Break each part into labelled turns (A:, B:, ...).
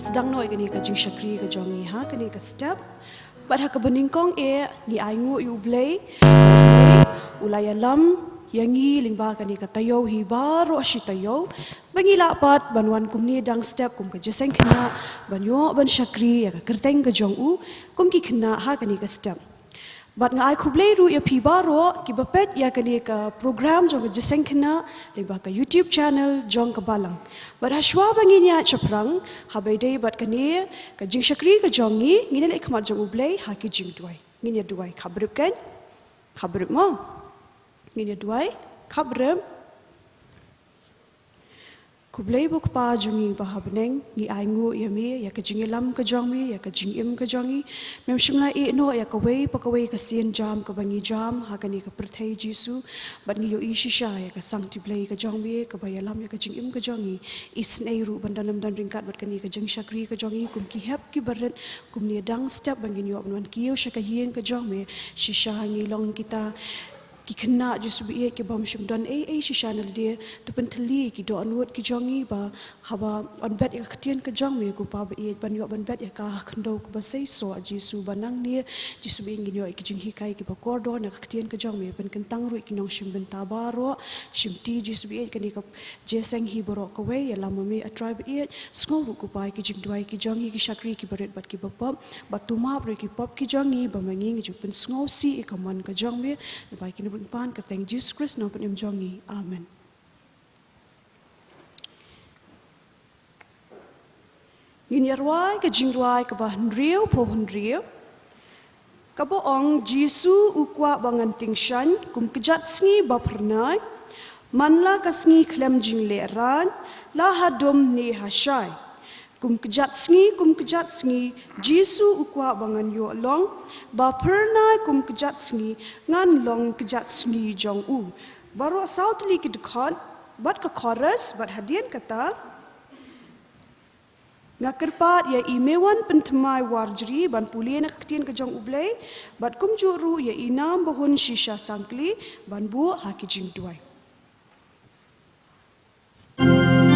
A: sedang noi kani ka jing shakri ka jongi ha kani ka step bat ha ka beningkong ni aingu U Blei ulayalam yangi lingba kani ka tayo hi baro ashi tayo bangi lapat banwan kumni dang step kum ka Jingiaseng Khynnah banyo ban shakri ya ka kerteng ka jongu kum ki khna ha kani ka step bat ngai khublei ru ya phi baro ki bapet ya kani ka program jong Jingiaseng Khynnah lingba ka YouTube channel jong ka balang bat hashwa bangi nya chaprang habai dei bat kani ka jing shakri ka jongi ngine le khmat jong U Blei ha ki jing duai ngine duai khabrip kan khabrip mo ngine duai khabrip kublei buk pa jungi bahabneng ngi aingu yami ya ka jingilam ka jongmi ya ka jingim ka jongi mem shimla no ya ka wei pa ka wei ka sien jam ka bangi jam ha ka ni ka perthai jisu bat ngi yo ishisha ya ka sang ti blei ka jongmi ka bayalam ya ka jingim ka jongi isnei ru bandanam dan ringkat bat ka ni ka jing shakri ka jongi kum ki hep ki baret kum ni dang step bangi yo ban kiyo shaka hieng ka jongmi shisha ngi long kita ki khna jisu bi ke bam shim don shisha nal dia tu pentali ki do anwat ki jongi ba haba on bet ya khtien ka jong me ku pa ba ban yo ban bet ya ka khndo ku ba sei so jisu banang ni jisu bi ngi yo ki jing hi kai ki ba kor do na khtien ka jong me ban kan tang ru ki nong shim ben ta baro shim ti jisu bi ka ni ka jeseng hi boro ka we ya lam me a tribe sngo ru ku pa ki jing duai ki jongi ki shakri ki baret bat ki ba pop ba tu ma ru ki pop ki jongi ba mangi ngi ju pen sngo si ka man ka jong me ba ki pan kerteng Jesus Christ no penim jongi amen Ginyarwai ke jingwai ke bah nriu po nriu ka bo ong Jisu ukwa bangan tingshan kum kejat sngi ba pernai manla ka sngi klem jing le ran la hadom ni hashai kum kejat sngi Jisu ukwa bangan yo long ba pernai kum kejat sngi ngan long kejat sngi jong u baro sautli ki khot bat ka chorus bat hadian kata ngakerpat ya imewan pentemai warjri ban pulien kaktien ka jong U Blei bat kum juru ya inam bahun shisha sangkli ban bu haki jing duai
B: Sngi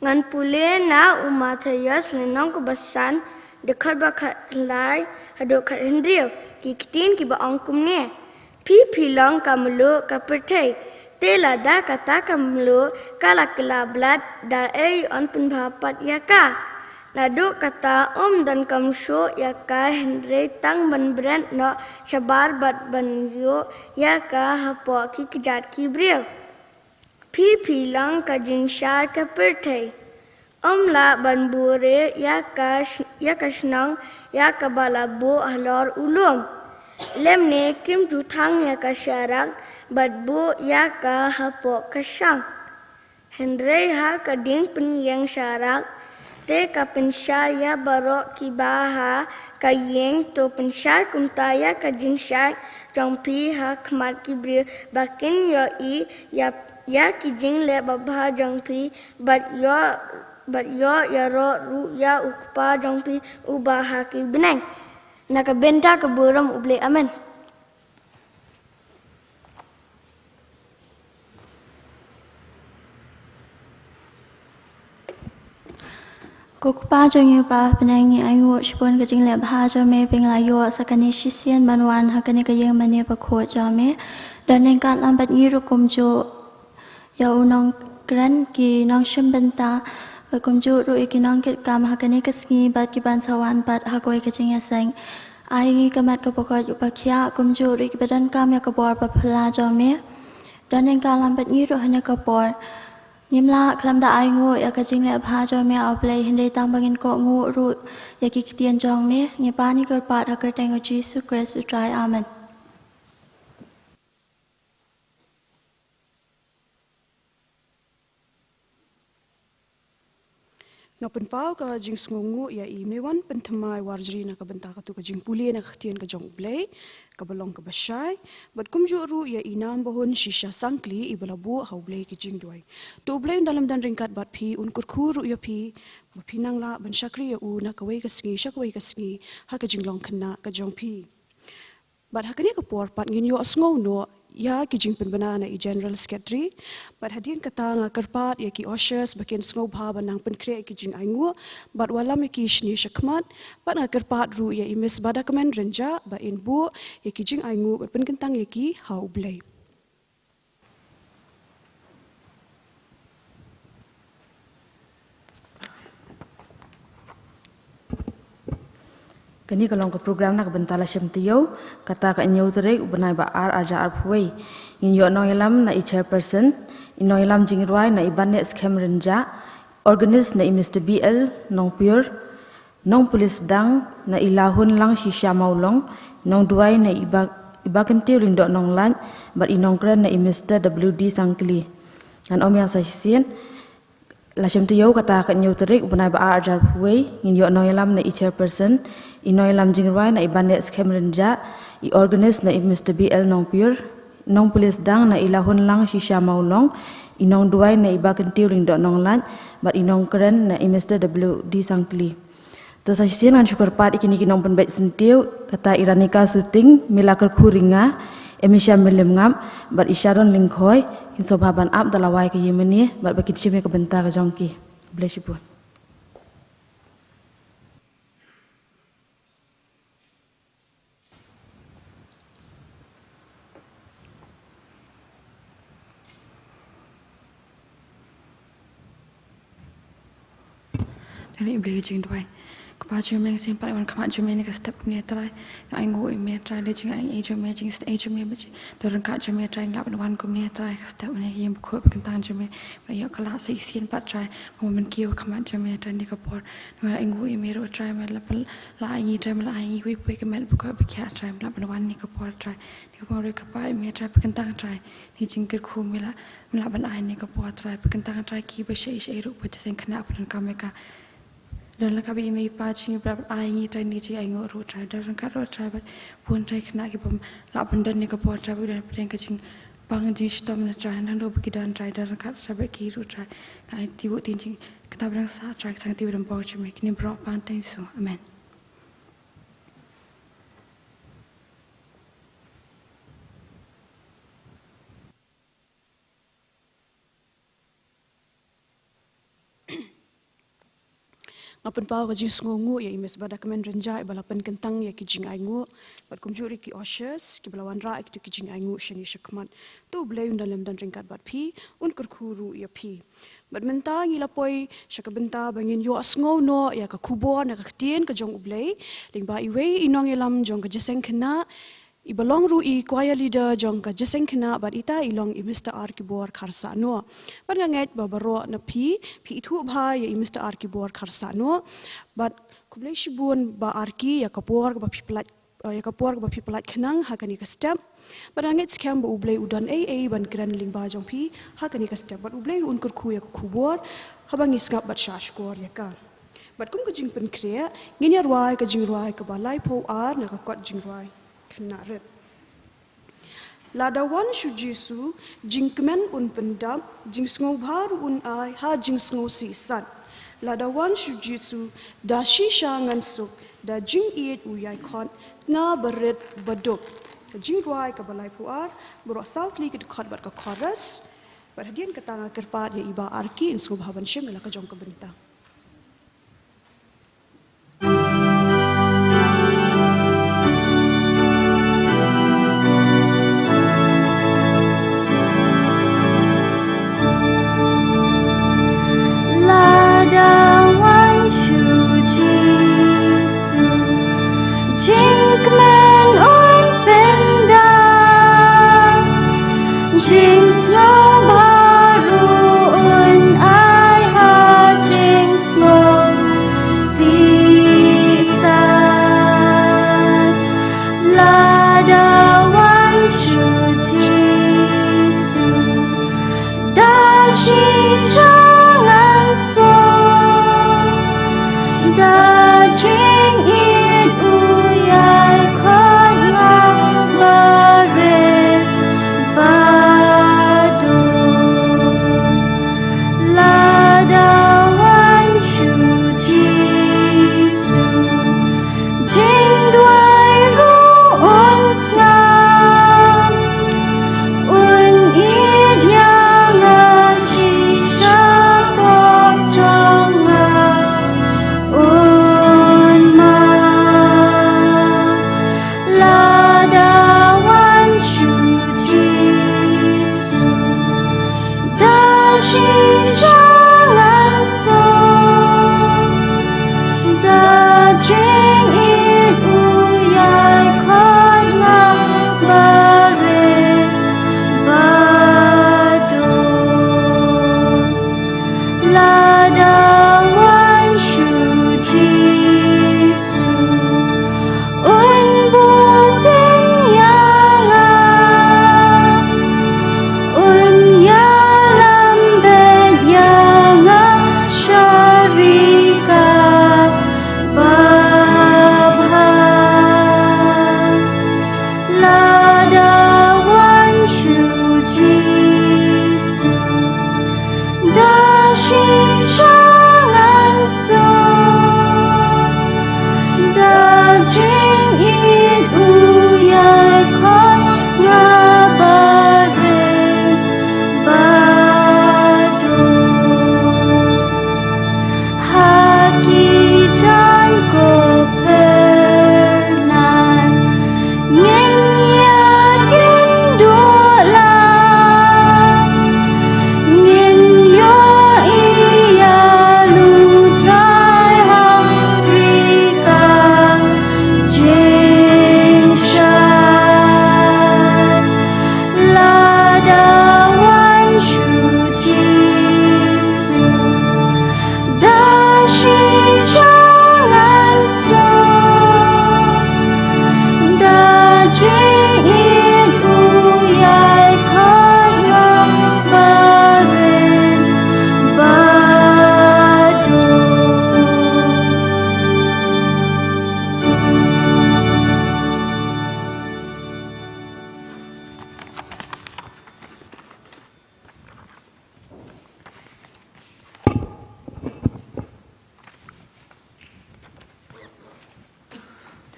B: ngan pule na umatayas lenong kebasan dekat bakar lai hadok kat hendriu ki kitin ki ba angkum ne pi pilong kamlu kapertai te lada kata kamlu kala kelablat da on penbapat yaka ladu kata dan kamsho yaka hendrei tang ban brand no shabar bat ban yo yaka hapo ki kejat ki brio pi lang ka jingsha ka pertai la ban bure ya ka snang ya ka balabu halor ulum lem ne kim tu thang ya ka sharak bat bu ya ka hapo ka shang hendrei ha ka ding pen yang sharak te ka pensha ya baro ki baha ka yeng to pensha kumta ya ka jingsha jong pi ha khmat ki bri bakin yo I ya ki jing le babha jong pi bat yo ya ro ru ya ukpa jong pi ubaha ki benang naka benta ke buram U Blei amen
C: Kukpa sngewbha penangi aingu shipon ke jingle bha jome pengla yo sakani shisian banwan hakani ke yang mane pa khot jome dan engkat lambat ngiru kumjo ya unong kran ki nong shimbenta kumjo ru ikinong kit kam hakani ke sngi bat ki ban sawan bat hakoi ke jingiaseng ai kamat ke pokok yu pakhya kumjo ru ki badan kam ya ke bor pa phla jome dan engkat lambat ngiru hanya ke bor Nimla kelam da ai ngu ya ka jingle bha jo me U Blei hindai tang bangin ko ngu ru ya ki kitian jong me nge pani kar pat ha kar tengo Jesus Christ U Trai amen
A: Ngapen pau ka jing sngungu ya I mewan pentamai warjri na ka benta ka tu ka jing puli na khtian ka jong U Blei ka balong ka bashai bat kumju ru ya inam bahun shisha sangkli I balabu ha U Blei ki jing duai tu U Blei dalam dan ringkat bat pi un kurkhu ru ya pi ba pinang la ban shakri ya u na ka wei ka sngi shakwei ka sngi ha ka jinglong khna ka jong pi bat hakani ka por pat ngin yo asngau no ya ki jing penbana na I general secretary bat hadin kata nga karpat ya ki oshers bakin sngewbha banang penkre ki jing aingu bat walam ki shni shakmat bat nga karpat ru ya imis bada kamen renja ba in bu ya ki jing aingu bat penkentang ya ki ha U Blei
D: Kini kalau ke program nak bentala syamtiyo kata ka nyau terek benai ba aja arpway in yo no ilam na I chairperson in no ilam jingruai na ibane scam renja organist na Mr BL nong pure nong police dang na ilahun lang shisha maulong nong duai na ibakentiu ring dok nong lan but inong kren na Mr WD sangkli an om yang sa sien la syamtiyo kata ka nyau terek benai ba aja arpway in yo no ilam na chairperson Inoy lam jingruai na ibanet scam renja I organist na Mr BL nong pure nong police dang na ilahun lang shisha maulong inong duai na ibakentiu ring dok nong lan but inong keren na Mr WD sangkli to sa sien an syukur pat ikini kinong penbet sentiu kata iranika syuting milakar kuringa emisha milim ngam but isharon lingkhoi kin sobhaban ap dalawai ke yemeni but bakin chime ke bentar jongki bless you.
E: Jadi boleh jing duai. Kepada jumlah yang paling wan kemat jumlah ni kestap ni try. Yang ingu ini try dia jing yang jumlah jing stay jumlah macam. Turun kat jumlah try ngelap wan kum ni try kestap ni yang buku berkentang jumlah. Mereka kelas seisian pat try. Momen kiu kemat jumlah try ni kapor. Dengan ingu ini ro try melap lagi try melap lagi kui kui kemat buku berkiat try melap wan ni kapor try. Ni kapor ro kapar ini try berkentang try. Ni jing kyrkhu melap lagi ni kapor try berkentang try kiu bersih ro Jingiaseng Khynnah Balang kameka. Dan lagi kami ini pagi berapa ayat try ni je ayat ro try dan kat ro try pun try kena kita lapan dan ni kapor try dan pada kecing bang jing stom na try dan ro pergi dan try dan kat sampai kiri try kai tibu tinggi kita berang sah try sang tibu dan bawa cuma kini berapa pantai so amen.
A: ngapen pau ka jing sngongu ya imes bada kemen renjai balapan kentang ya ki jing aingu bat kumjuri ki oshes ki balawan ra ki jing aingu shani shakmat tu blei un dalam dan ringkat bat phi un kurkhuru ya phi bat menta ngila poi shakabenta bangin yo asngo no ya ka kubor na ka tien ka jong ublei lingba iwe inong elam jong ka Jingiaseng Khynnah Balang ru I choir leader jong ka Jingiaseng Khynnah bat ita ilong I Mr. Arkibor Kharsahnoh. Bat nganget babaro na pi itu bha ya I Mr. Arkibor Kharsahnoh bat kublei shibun ba arki ya kapor ba pipelat khenang ha kani ka step. Bat nganget scam ba ublei udan ban kran lingba jong pi ha kani ka step bat ublei un kurkhu ya kubor habang isngap bat shashkor ya ka. Bat kum ka jing pen krea nginya ruai ka jing ruai ka balai po ar na ka kot jing ruai. Kena Ladawan shujisu jingkemen un pendam jing sngewbha un ai ha jing sngew sisan Ladawan shujisu da shisha ngan suk da jing iet uyai khot nga beret baduk ka jing ruai ka balai puar bro southly ke khot bat ka chorus bat hadian katanga kerpat ya iba arki in sngewbha ban shim la ka jong ka benta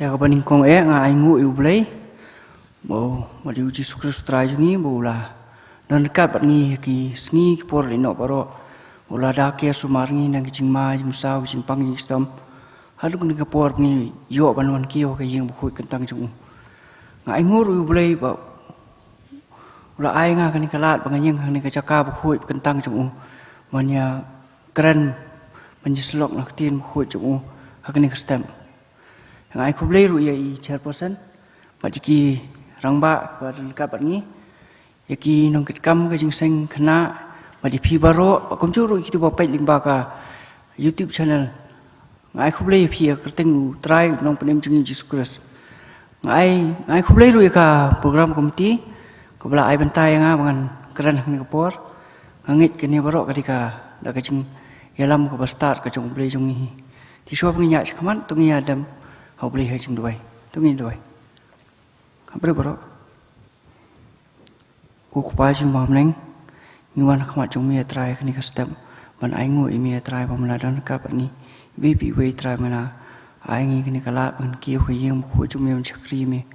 F: Ya kapan ingkong nga aingu U Blei bo madi Yesus Kristus trai jungi bo lah dan dekat bat ngi ki sngi ki por lino baro ula dake sumarngi nang jing mai jing sau jing pang jing stom halu kun ka por ni yo banwan ki ho ka yeng bu kentang jung ngai ngur U Blei ba ula ai nga kan kalat banganyeng kan ka caka bu kentang jung manya keren menjislok nak tin bu jung hakan ka stem ngai ku Blei ru ya I chairperson majiki rangba ba ka ni yaki nong kitkam ka Jingiaseng Khynnah Madi pi baro kom juru kitu ba pai ling ba ka YouTube channel ngai khu Blei pi ka teng U Trai nong penem jingi Jesus Christ ngai khu Blei ru ka program komiti ko bla ai bentai nga bangan keren ni ka por ngit ke ni baro ka dika da ka jing yalam ko ba start ka jong Blei jong hi ti shop ngi nya chkaman tu ngi adam ho Blei ha jing duai tu ngi duai ka baro ku pa jing ma mleng Ngiwan khmat jong mi trai khani ka step ban ai ngo I mi trai ba mala dan ka ni bi wei trai mana ai ngi khani kala ban ki khu yeng khu jong mi chakri mi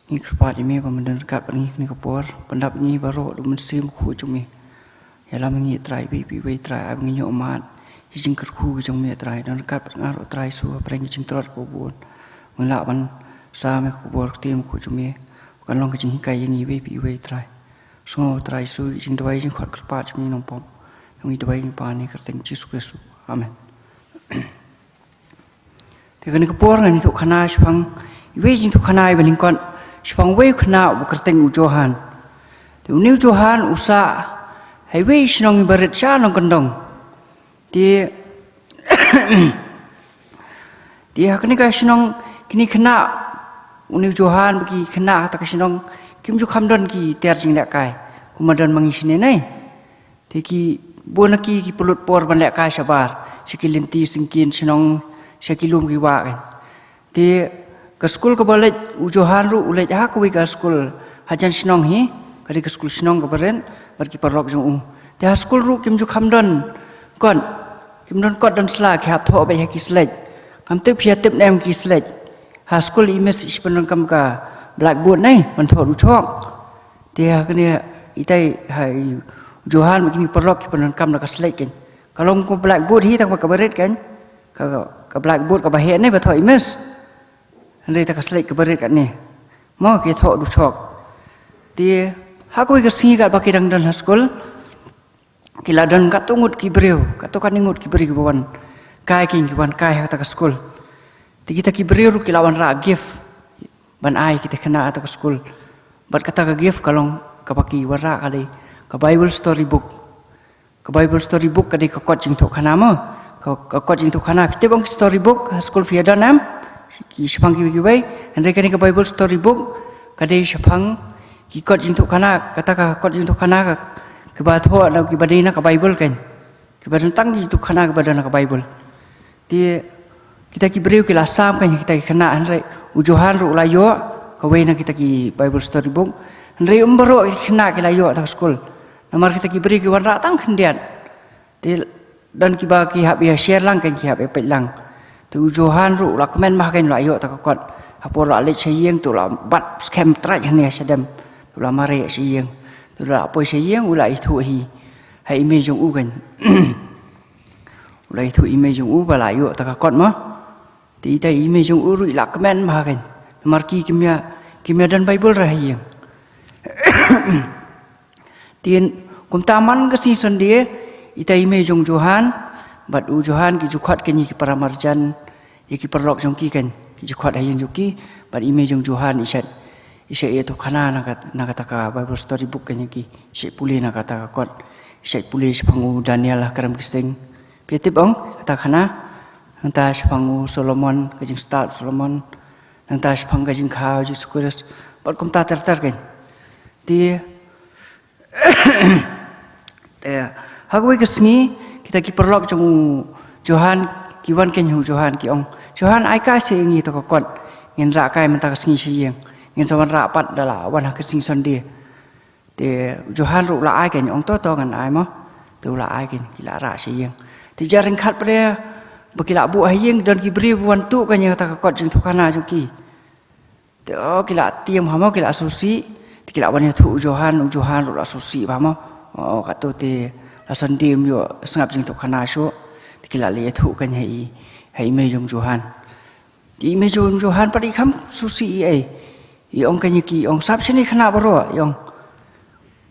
F: ngi khpa di mi ba man dan ka ni khani ka por pandap ni ba ro du man sim khu jong mi ya lam ngi trai bi wei trai ai ngi nyo mat jing kyrkhu jong mi trai dan ka nga ro trai su preng jing trot ko bun mala ban sa me khu bor tim khu jong mi kan long ka jing kai ngi bi wei trai so try su jing dawai jing khot kerpa jing nong pom nong dawai jing pa ni kerteng Jesus Kristus amen te kan ka por ngani tu khana shpang we jing tu khana I baling kon shpang we khana bu kerteng U Johan te U Johan usa hai we shnong baret cha nong kandong ti ti hakni ka shnong kini khana U Johan bagi khana ta ka shnong kim ju khamdon ki ter jing la kai kumadan mangi sine nai te ki bonaki ki pulut por ban la kai sabar sikilenti singkin sinong sakilum ki wa kan te ka school ka balaj U Johan ru ulaj ha ko ka school hajan sinong hi kari ka school sinong ka baren bar ki parok jong u te ha school ru kim ju khamdon kon kim don kot don sla khap tho ba ki slej kam te phia tep nem ki slej ha school image ispanon kam ka blackboard này mình thổi đủ chọn thì cái này itai hay Johan begini perlu kita penangkam nak slide kan kalau ko blackboard hi tak kabaret kan ka blackboard ka bahian này betul image nanti tak slide kabaret kan ni mau kita thổi đủ chọn thì aku ikut singi kat baki dang dan school kila dan kat tungut kibreu kat kan ngut kibri kiban kai king kiban kai hak tak school thì kita kibreu kilawan ra gift ban ai kita kena atau ke school bat kata ke gift kalong kapaki wara kali ke Bible storybook kadi ke kot jing tok khana mo ke kot jing tok khana fite bang storybook school fi danam ki sepang ki wei andre kani ke Bible storybook kadi sepang ki kot jing tok khana kata ke kot jing tok khana ke ba tho na ki badina ke Bible kan ke badan tang jing tok khana ke badana ke Bible ti kita ki beriu ki lasam kan kita ki kena andre U Johan ru layo ka we na kita ki Bible storybook andre umbaro ki kena ki layo ta school namar kita ki beri ki warna tang khendian te dan ki ba ki hab ya share lang kan ki hab pe lang te U Johan ru la comment mah kan layo ta kot hapor la le cheyeng tu la bat scam tra jan ya sedem tu la mare cheyeng tu la poi cheyeng u la I thu hi hai image jong u kan u la I thu image jong u ba layo ta kot mo ti tai ime jong uru la comment ma kan marki kimia dan Bible rahiyang tien kum taman ka season dia ita ime jong Johan bat U Johan ki jukhat kan ki paramarjan ki perlok jong ki kan ki jukhat hayang juki bat ime jong Johan isat itu khana na kata ka Bible storybook kan ki se puli na kata kot se puli sepangu Daniel lah karam kiseng petip ong kata khana Nanta sepangu Solomon kajing start Solomon nanta sepang kajing khau Jesus Christ bat kum ta ter kan ti hagwe kesngi kita ki perlok jong Johan kiwan ken hu Johan ki ong Johan ai ka se ngi to kon ngin ra kai menta kesngi sieng ngin sawan ra pat dala wan ha kesing sonde te Johan ru la ai ken ong to ngan ai mo tu la ai ken ki la ra sieng ti jaring khat pre bakila bu hayeng dan ki beri wan tu kan yang ta kot jing thukana jong ki te kila tiam hamo kila susi kila wan thu Johan ru la susi ba mo ka tu te la san dim yo sngap jing to khana sho tikila le thu kan hei me jong johan ti me jong johan pari kham susi ai i ong kan ki ong sap chini khana baro yong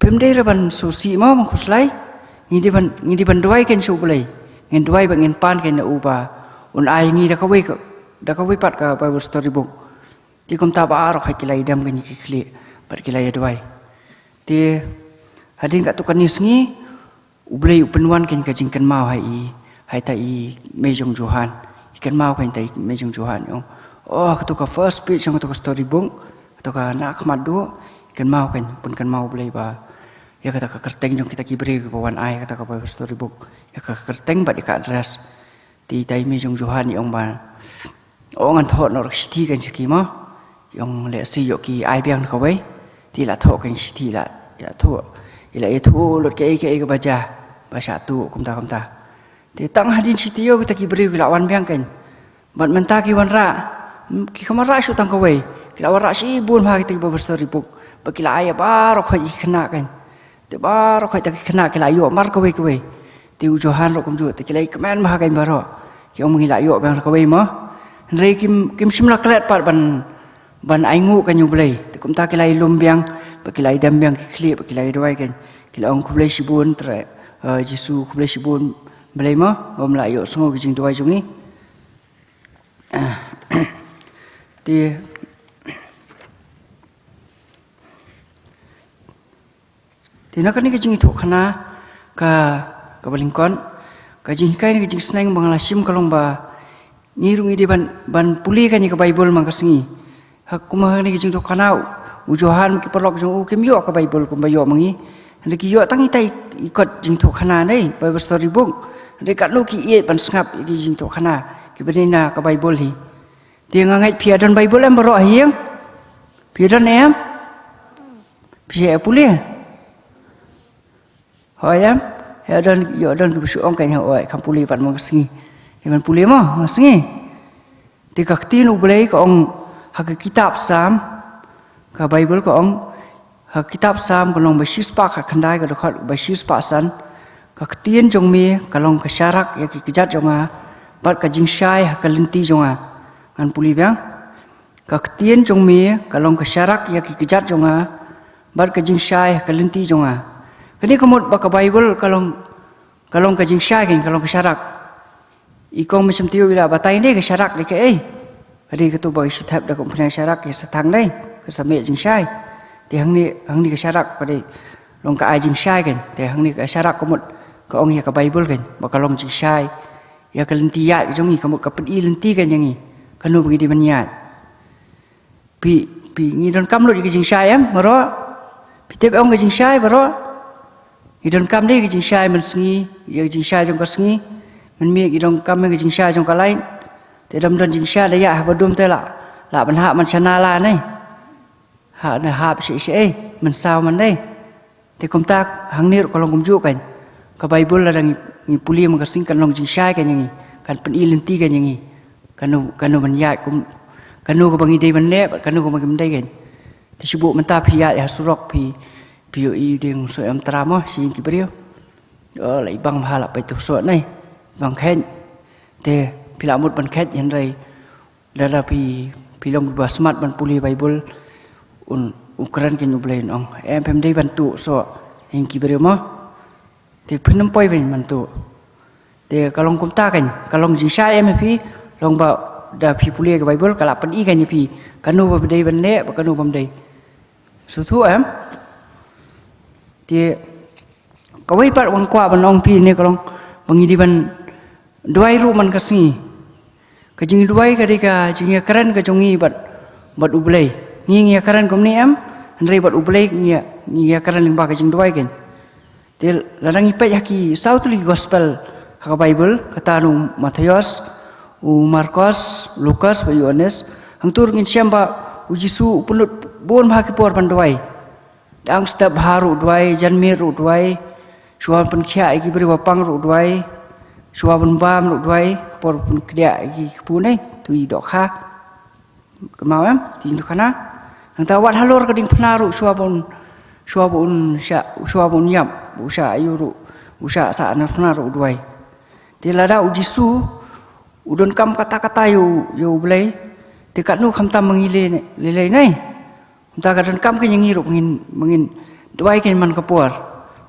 F: pemde reban susi ma mang khuslai ngi di ban doi kan su bulai ngin doi bang ngin pan kan uba un ai ngi da kawai pat ka Bible story book ti kom ta ba ro khai kilai dam kan ki khli par kilai doi ti hading ka tu kan nisngi U Blei Un kan ka jing kan mau hai ta i me jong johan ikan mau kan ta me jong johan yong oh ka tu ka first page jong tu ka story book to ka na khmat do ikan mau kan pun kan mau Blei ba ya kata ka kerteng jong kita kibri ka wan ai kata ka Bible story book ya ka kerteng ba ka address ti tai me jong johan yong ba ong an thot nor city kan chiki ma yong le si yo ki ai biang ka wei ti la tho kan city la ya tho ila e tho lot ke ka baja bahasa tu kumta ti tang hadin city yo kita kibri la wan biang kan bat menta ki wan ra ki kamara shu tang ka wei ki la wan ra si bun ha kita Bible story book ba ki la ai ba ro khoi khna kan te ba ro khoi ta khna ki la yo mar ka wei ti u johan ro kum ju ti ki lai kmen ma kan ba ro ki ong la yo bang ka wei ma rei kim simla klet pat ban ai ngu kan U Blei ti kum ta ki lai lum biang ba ki lai dam biang ki khli ba ki lai doi kan ki la ong ku Blei sibun tre Jisu ku Blei sibun Blei ma bom la yo songo ki jing doi jung ni ti nak ni ke jing thu khana ka balingkon ka jing kai ni ke jing sneng bangla sim kalong ba ngirung ide ban puli kan ni ka Bible mang ka singi hakuma ni ke jing thu khana u johan ki perlok jong u kim yo ka Bible kum ba yo mangi ndi ki yo tangi tai ikot jing thu khana nei Bible story book ndi ka lu ki e ban sngap ki jing thu khana ki benina ka Bible hi ti ngangai phia don Bible em baro hiang phia don em phia puli hoyam ya don yo don ki su ong kan hoi kam puli pat mang singi dengan puli ma singi ti ka tin U Blei ka ong ha ka kitab sam ka Bible ka ong ha kitab sam ka long ba sis pa ka khandai ka khot ba sis pa san ka tin jong mi ka long ka syarak ya ki kijat jonga bat ka jing shai ha ka linti jonga kan puli bang ka tin jong mi ka long ka syarak ya ki kijat jonga bat ka jing shai ha ka linti jonga kini kamut ba ka Bible kalong ka jing shai kan kalong ka syarak ikong macam tiu ila batai ni ka syarak ni ke kadi ka tu ba isu thap da ko phna syarak ya sathang nei ka same jing shai ti hang ni ka syarak kadi long ka ai jing shai kan ti hang ni ka syarak kamut ka ong ya ka Bible kan ba kalong jing shai ya ka lenti ya jong ni kamut ka pedi lenti kan yang ni kanu bagi di banyat pi ngi don kam lu ki jing shai am maro pi tep ong ka jing shai baro idon kam ni ki jing shai man sngi ya jing shai jong ka sngi man mi idon kam ki jing shai jong ka lain te dam don jing shai da ya ba dum te la ban ha man chana la nei ha na ha si man sao man nei te kom tak hang ni ko long kum ju kan ka Bible la dang ni puli man ka sing kan long jing shai kan yang kan pen ilenti kan yang kanu man ya kum kanu ko bangi dei man le kanu ko man dei kan te sibu man ta phi ya surok phi i ding so am tramo si ki brio lai bang hala pai tu so nei bang khen te pila mut ban khet yen rai dara pi long ba smart ban puli Bible un ukran ken U Blei ong em pem dei ban tu so hing ki brio mo te phinam poi ben man tu te kalong kum ta kan kalong jing sha em phi long ba da phi puli ka Bible kala pan i kan ni phi kanu ba dei ban le ba kanu bam dei su thu em ti ka wei pat wang kwa ban ong pi ne kalong bangi di ban doi ru man ka singi ka jing doi ka ri ka jing ya karan ka jongi bat U Blei ngi ya karan kom ni am rei bat U Blei ngi ya karan ling ba ka jing doi ken ti ladang ipe ya ki Southly Gospel ha Bible kata nu Matius u Marcos Lucas ba Yohanes hang tur ngin siamba u Jisu pulut bon ma ki por ban doi dang step haru doi janmir ru doi suan pen khia ki beri wapang ru doi suan bam ru doi por pun kdia ki pu nei tu i dok kha kemau am tin tu kana hang ta wat halor ka ding phna ru suabun yam bu sha ayu ru usah saat nafna ru duai te lada ujisu udon kam kata-kata yo Blei te kat nu kham tam mengile lelai nai ta kadon kam ke nyangi ru mengin duai ke man kapor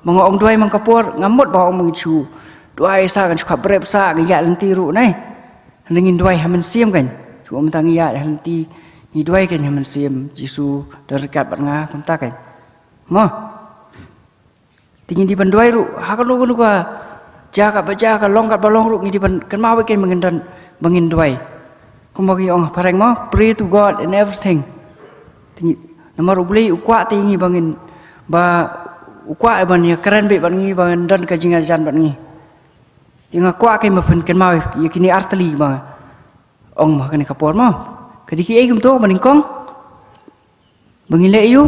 F: mangong duai man kapor ngamut ba ong mengichu duai sa kan suka brep sa ngi ya lenti ru nai ngin duai hamen siam kan chu om tang ya lenti ni duai kan hamen siam jisu dekat bat nga kam ta kan mo tingin di ban duai ru ha kan lu ka jaga bajaga longkat balong ru ngi di ban kan ma we kan mengin duai kumagi ong pareng mo pray to God and everything tinggi nama ru Blei ukwa tinggi bangin ba ukwa ban ya keren be ban ngi ban dan ka jinga jan ban ngi tinga kwa ke ma pen kan ma ya kini artli ba ong ma kan kapor mo kadiki ai kum to baning kong bangile yu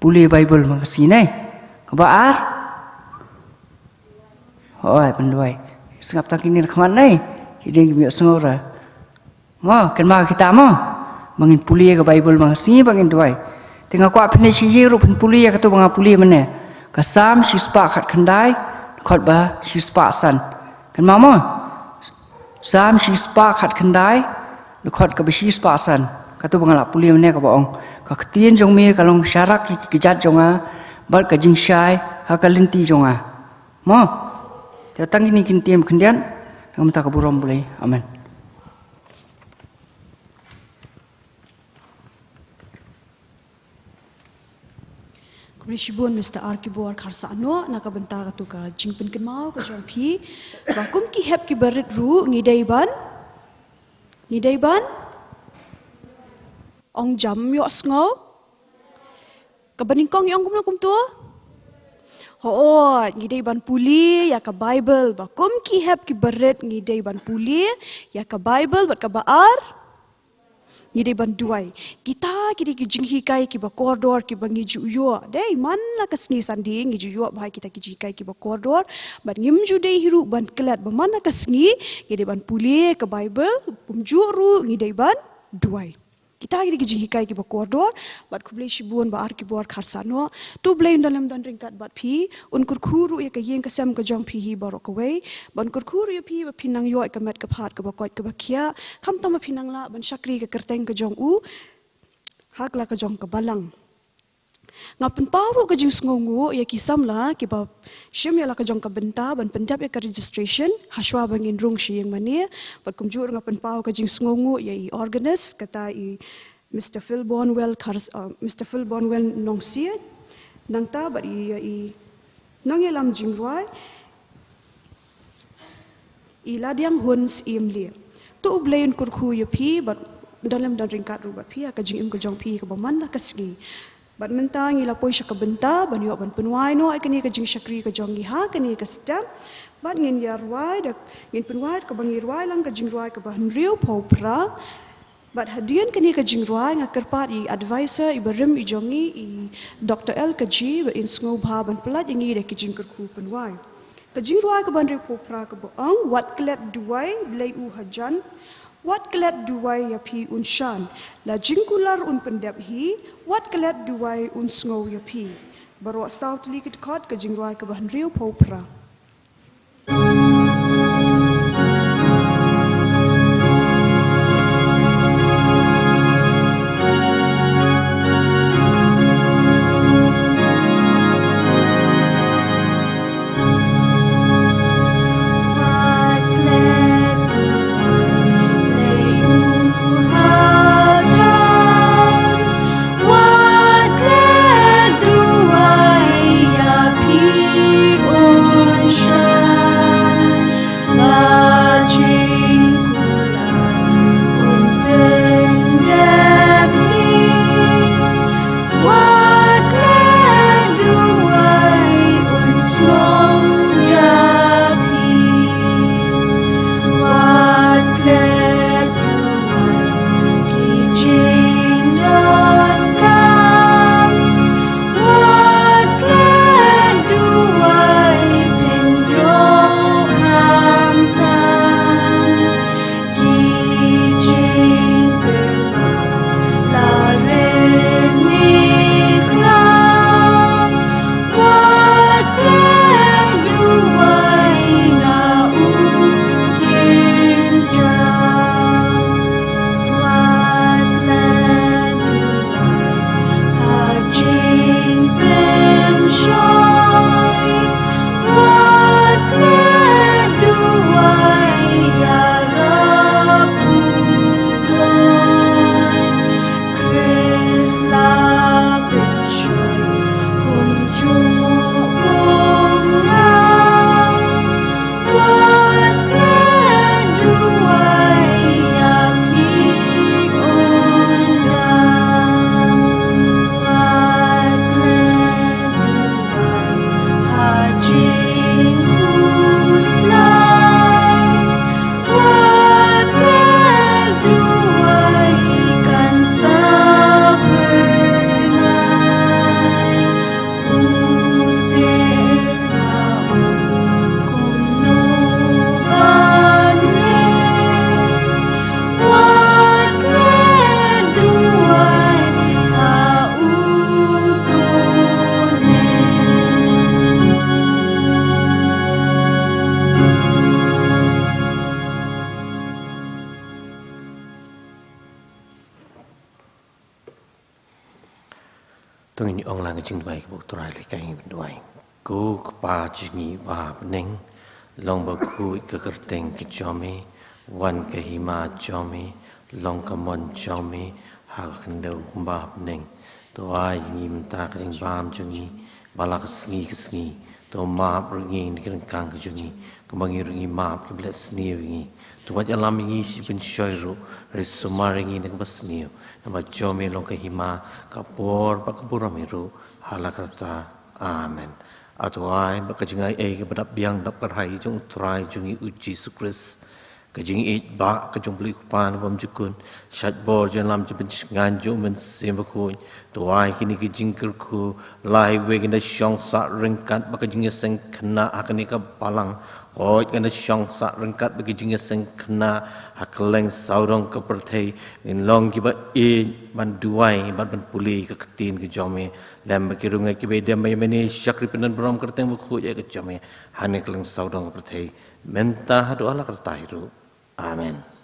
F: puli Bible mang sinai ka ba ar hoi ban duai sengap tak kini rekaman nai hiding biok sengora mo kan ma kita mo mangin puli ka Bible mang si bangin duai tengah kwa pene si yeru pen puli ka tu banga puli mane ka sam si spa khat khandai khot ba si spa san kan ma mo sam si spa khat khandai khot ka si spa san ka tu banga la puli mane ka baong ka ktien jong me ka long syarak ki jat jonga bar ka jing syai ha ka linti jonga mo ta tang ini kin tiam khendian ngam ta ka burom Blei amen.
A: Kemudian Mr. Arkibor Kharsahnoh nak bentar tu ka jingpen kenmau ka jampi bakum ki hep ki berit ru ngidai ban ong jam yo sngo ka baningkong yong kum tu ho ngidai ban puli ya ka Bible bakum ki hep ki berit ngidai ban puli ya ka Bible bat ka baar ngidai ban duai kita kiri ki jinghi kai ki ba koridor ki ba ngiju yo dei man la ka sni sandi ngiju yo ba kita ki jinghi kai ki ba koridor ban ngimju dei hiru ban kelat ba man ka sni ngidai ban puli ka Bible kumju ru ngidai ban duai kita kiri ki jinghi kai ki ba koridor bat kublei shibun ba Arkibor Kharsahnoh tu Blei Un dalam dan ringkat bat phi un kyrkhu ru ya ka yeng ka sam ka jong phi hi ba ro ka wei ban kyrkhu ru ya phi ba pinang yo ka met ka phat ka ba kot ka ba khia kham tam pinang la ban shakri ka kerteng ka jong u hak la ka jong ka balang ngapen paru ka jing sngongu ya ki samla ki ba shim ya la ka jong ka benta ban pendap ya ka registration haswa bangin rung shiyeng mani bat kumjur ngapen pau ka jing sngongu ya i organist kata i Mr. Phil Bonwell nongsia nangta bat i nangelam jingruai i ladiang huns imli tu Blei Un kyrkhu ya phi bat dalam dan ringkat ru bat phi ka jing im ka jong phi ka ba man la ka sgi bat mentang ila poi syaka benta ban yo ban penwai no ikani ka jing syakri ka jongi ha kani ka stam bat ngin ya ruai dak ngin penwai ka bangi ruai lang ka jing ruai ka ban riu popra bat hadian kani ka jing ruai nga kerpat i advisor i berim i jongi i Dr. L ka ji ba in sngewbha ban pelat ingi dak jing kyrkhu penwai ka jing ruai ka ban riu popra ka boang wat klet duai Blei U hajan wat kelet duai ya pi un shan la jingkular un pendap hi wat kelet duai un sngau ya pi baro south likit khot ka jingruai ka ban riu popra
C: Oh
G: Tung ini ong lang jing dwai bu trai le kai dwai. Ku kpa jingi ba ning long ba ku ke kerteng ke jomi wan ke hima jomi long kamon jomi ha khndeu ba ning to ai ni mta ka jing bam jungi balak sngi to ma bringi ni kan kang ke jungi kumangi ringi ma ke bless ni ringi to wat alam ni si bin shoyro resumaringi ni ka sniu nama jomi long ke hima kapor pa kapura miru halakarta amen atuai bakajingai ke badap biang dap karhai jung trai jungi uji sukris kajing it ba kajung beli kupan bam jukun shat bor jan lam jeben nganju men sembakun tuai kini kajing kyrkhu lai we kena syong sa rengkat bakajingiaseng khynnah Balang oi kena syong sa rengkat bakajingiaseng khynnah hakleng saurong ke perthai in long kiba in ban duai ban puli ke ketin ke jome dan bakirungai kibe dem meni syakri penan bram kerteng bukhu ya ke jome hanek leng saurong ke perthai menta hadu ala kertahiru amen.